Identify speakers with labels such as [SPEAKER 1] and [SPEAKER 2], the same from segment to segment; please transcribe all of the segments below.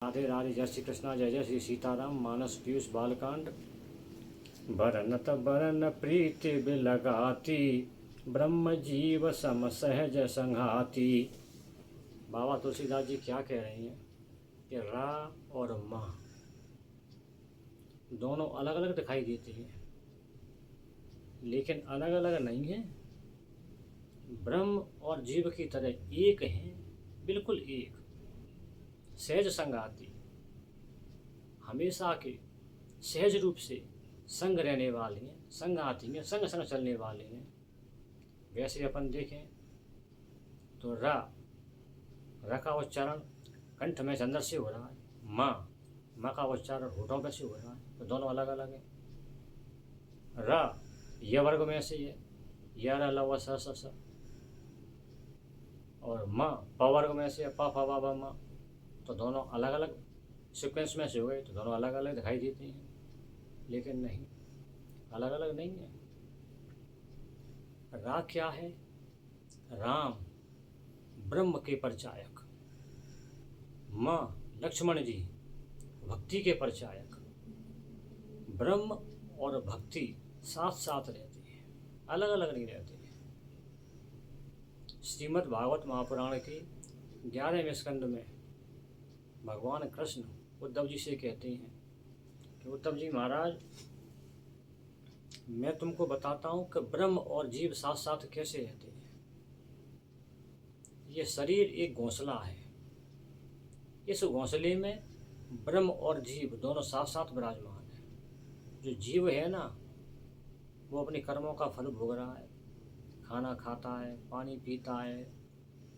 [SPEAKER 1] राधे राधे, जय श्री कृष्णा, जय जय श्री सीताराम। मानस पीयूष बालकांड। बरनत बरन प्रीति बिलगाती, ब्रह्म जीव सम सहज संघाती। बाबा तुलसीदास जी क्या कह रहे हैं कि रा और माँ दोनों अलग अलग दिखाई देते हैं, लेकिन अलग अलग नहीं हैं। ब्रह्म और जीव की तरह एक हैं, बिल्कुल एक। सहज संगाती, हमेशा के सहज रूप से संग रहने वाले हैं, संगाती हैं, संग संग चलने वाले हैं। वैसे अपन देखें तो रा का उच्चारण कंठ में अंदर से हो रहा है, माँ का उच्चारण होठों पे से हो रहा है, तो दोनों अलग अलग हैं। रा य वर्ग में से है, य र ल व स स, और माँ प वर्ग में से प फ व ब म, तो दोनों अलग अलग सीक्वेंस में से हो गए, तो दोनों अलग अलग दिखाई देते हैं, लेकिन नहीं, अलग अलग नहीं है। रा क्या है? राम ब्रह्म के परिचायक, माँ लक्ष्मण जी भक्ति के परिचायक। ब्रह्म और भक्ति साथ साथ रहते हैं, अलग अलग नहीं रहते हैं। श्रीमद् भागवत महापुराण के 11वें स्कंद में भगवान कृष्ण उद्धव जी से कहते हैं कि उद्धव जी महाराज, मैं तुमको बताता हूँ कि ब्रह्म और जीव साथ साथ कैसे रहते हैं। ये शरीर एक घोंसला है, इस घोंसले में ब्रह्म और जीव दोनों साथ साथ विराजमान है। जो जीव है ना, वो अपने कर्मों का फल भोग रहा है, खाना खाता है, पानी पीता है,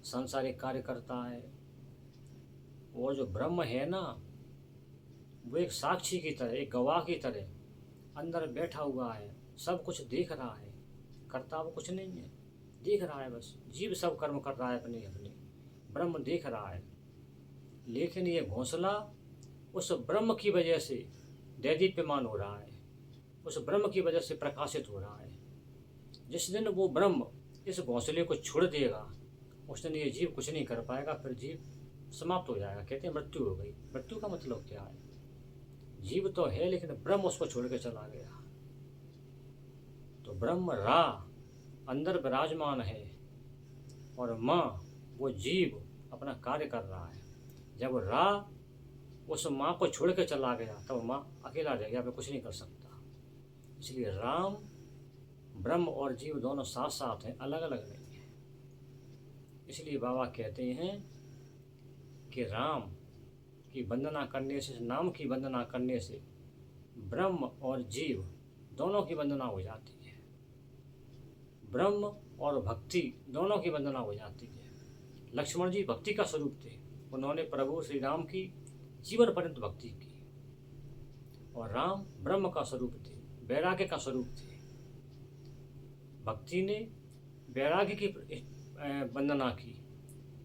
[SPEAKER 1] सांसारिक कार्य करता है। और जो ब्रह्म है ना, वो एक साक्षी की तरह, एक गवाह की तरह अंदर बैठा हुआ है, सब कुछ देख रहा है, करता वो कुछ नहीं है, देख रहा है बस। जीव सब कर्म कर रहा है अपने अपने, ब्रह्म देख रहा है। लेकिन ये घोंसला उस ब्रह्म की वजह से दैदीप्यमान हो रहा है, उस ब्रह्म की वजह से प्रकाशित हो रहा है। जिस दिन वो ब्रह्म इस घोंसले को छोड़ देगा, उस दिन ये जीव कुछ नहीं कर पाएगा, फिर जीव समाप्त हो जाएगा। कहते हैं मृत्यु हो गई। मृत्यु का मतलब क्या है? जीव तो है, लेकिन ब्रह्म उसको छोड़ के चला गया। तो ब्रह्म रा अंदर विराजमान है, और माँ वो जीव अपना कार्य कर रहा है। जब रा उस माँ को छोड़ के चला गया, तब माँ अकेला रह गया, अब कुछ नहीं कर सकता। इसलिए राम ब्रह्म और जीव दोनों साथ साथ हैं, अलग अलग नहीं है। इसलिए बाबा कहते हैं कि राम की वंदना करने से, नाम की वंदना करने से ब्रह्म और जीव दोनों की वंदना हो जाती है, ब्रह्म और भक्ति दोनों की वंदना हो जाती है। लक्ष्मण जी भक्ति का स्वरूप थे, उन्होंने प्रभु श्री राम की जीवन पर्यंत भक्ति की। और राम ब्रह्म का स्वरूप थे, वैराग्य का स्वरूप थे। भक्ति ने वैराग्य की वंदना की,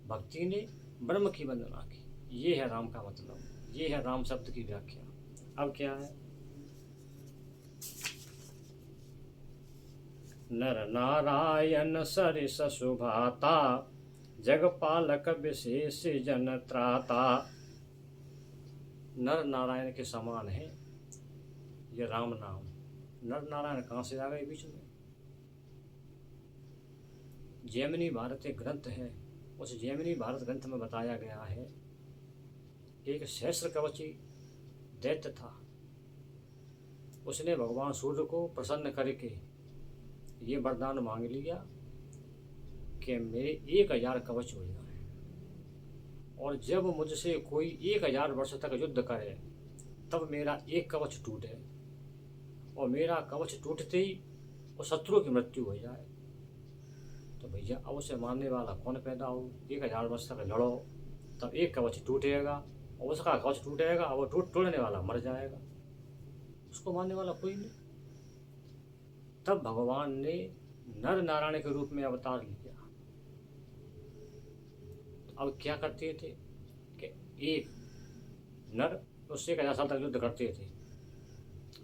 [SPEAKER 1] भक्ति ने ब्रह्म की वंदना की। ये है राम का मतलब, ये है राम शब्द की व्याख्या। अब क्या है? नर नारायण सरिस सुभाता, जगपालक विशेष जन त्राता। नर नारायण के समान है ये राम नाम। नर नारायण कहाँ से आ गए बीच में? जैमिनी भारत एक ग्रंथ है, उस जैमिनी भारत ग्रंथ में बताया गया है कि एक सहस्त्र कवची दैत्य था। उसने भगवान सूर्य को प्रसन्न करके ये वरदान मांग लिया कि मेरे 1000 कवच हो जाए, और जब मुझसे कोई 1000 वर्ष तक युद्ध करे तब मेरा एक कवच टूटे, और मेरा कवच टूटते ही वो शत्रु की मृत्यु हो जाए। तो भैया अब उसे मारने वाला कौन पैदा हो? 1000 वर्ष तक लड़ो, तब एक कवच टूटेगा, और उसका कवच टूटेगा, और वो तोड़ने वाला मर जाएगा, उसको मारने वाला कोई नहीं। तब भगवान ने नर नारायण के रूप में अवतार लिया। अब क्या करते थे कि एक नर उससे 1000 साल तक युद्ध करते थे,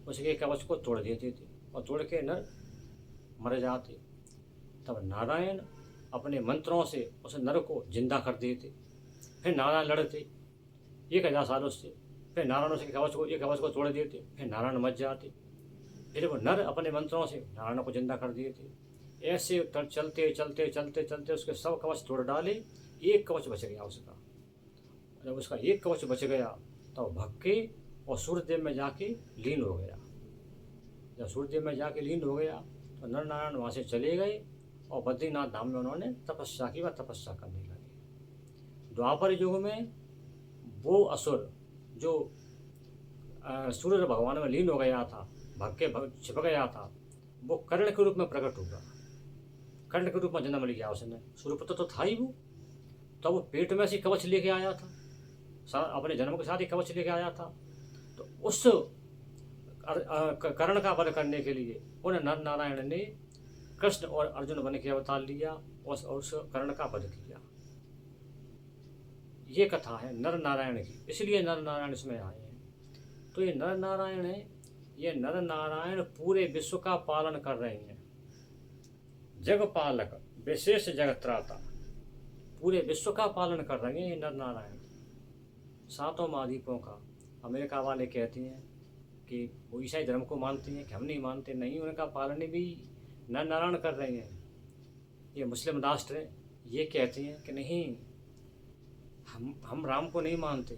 [SPEAKER 1] उसके कवच को तोड़ देते थे, और तोड़ के नर मर जाते। तब नारायण अपने मंत्रों से उस नर को जिंदा कर देते, फिर नारायण लड़ते, 1000 सालों से। फिर नारायण उस कवच को तोड़ दिए थे, फिर नारायण मच जाते, फिर वो नर अपने मंत्रों से नारायण को जिंदा कर दिए थे। ऐसे चलते चलते चलते चलते उसके सब कवच तोड़ डाले, एक कवच बच गया उसका। जब उसका एक कवच बच गया तो भग के और सूर्यदेव में जाके लीन हो गया। जब सूर्यदेव में जाके लीन हो गया तो नर नारायण वहाँ से चले गए और बद्रीनाथ धाम में उन्होंने तपस्या की व तपस्या करने लगे। द्वापर युग में वो असुर जो सूर्य भगवान में लीन हो गया था, भग के छिप गया था, वो कर्ण के रूप में प्रकट हुआ। कर्ण के रूप में जन्म लिया उसने। सूर्यपुत्र तो था ही वो, तो वो पेट में से कवच लेके आया था, अपने जन्म के साथ ही कवच लेके आया था। तो उस कर्ण का वध करने के लिए उन नर नारायण ने कृष्ण और अर्जुन बन के अवतार लिया और उस कर्ण का वध किया। ये कथा है नर नारायण की, इसलिए नर नारायण इसमें आए हैं। तो ये नर नारायण है, ये नर नारायण पूरे विश्व का पालन कर रहे हैं। जगपालक, विशेष जगत्राता, पूरे विश्व का पालन कर रहे हैं ये नर नारायण। सातों महाद्वीपों का। अमेरिका वाले कहते हैं कि वो ईसाई धर्म को मानते हैं कि हम नहीं मानते, नहीं, उनका पालन भी नर नारायण कर रहे हैं। ये मुस्लिम राष्ट्र हैं, ये कहते हैं कि नहीं, हम राम को नहीं मानते,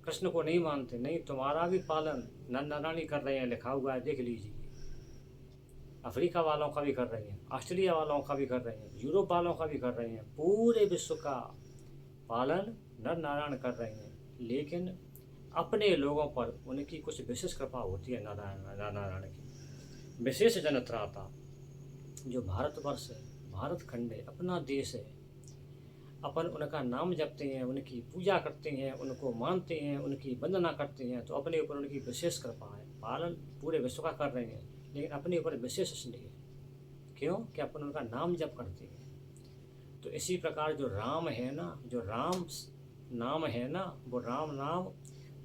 [SPEAKER 1] कृष्ण को नहीं मानते, नहीं, तुम्हारा भी पालन नर नारायण ही कर रहे हैं, लिखा हुआ है, देख लीजिए। अफ्रीका वालों का भी कर रहे हैं, ऑस्ट्रेलिया वालों का भी कर रहे हैं, यूरोप वालों का भी कर रहे हैं, पूरे विश्व का पालन नर नारायण कर रहे हैं। लेकिन अपने लोगों पर उनकी कुछ विशेष कृपा होती है नर नारायण की। विशेष जनत्राता, जो भारतवर्ष है, भारत खंड है, अपना देश है, अपन उनका नाम जपते हैं, उनकी पूजा करते हैं, उनको मानते हैं, उनकी वंदना करते हैं, तो अपने ऊपर उनकी विशेष कृपा है। पालन पूरे विश्व का कर रहे हैं, लेकिन अपने ऊपर विशेष स्नेह। क्यों? कि अपन उनका नाम जप करते हैं। तो इसी प्रकार जो राम है ना, जो राम नाम है ना, वो राम नाम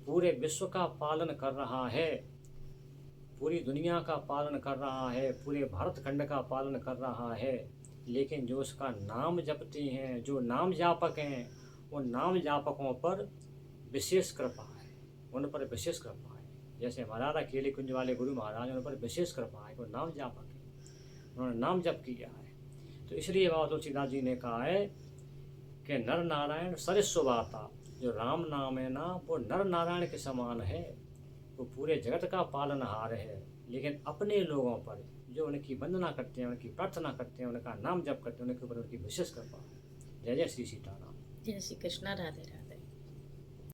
[SPEAKER 1] पूरे विश्व का पालन कर रहा है, पूरी दुनिया का पालन कर रहा है, पूरे भारत खंड का पालन कर रहा है। लेकिन जो उसका नाम जपते हैं, जो नाम जापक हैं, उन नाम जापकों पर विशेष कृपा है, उन पर विशेष कृपा है। जैसे हमारा केली कुंज वाले गुरु महाराज, उन पर विशेष कृपा है, वो नाम जापक है, उन्होंने नाम जप किया है। तो इसलिए बाबा तुलसीदास जी ने कहा है कि नर नारायण सरस्वता, जो राम नाम है ना, वो नर नारायण के समान है, वो पूरे जगत का पालनहार है। लेकिन अपने लोगों पर जो उनकी वंदना करते हैं, उनकी प्रार्थना करते हैं, उनका नाम जप करते हैं, उनके ऊपर उनकी विशेष कृपा है। जय जय श्री सीताराम।
[SPEAKER 2] जय श्री कृष्णा। राधे राधे।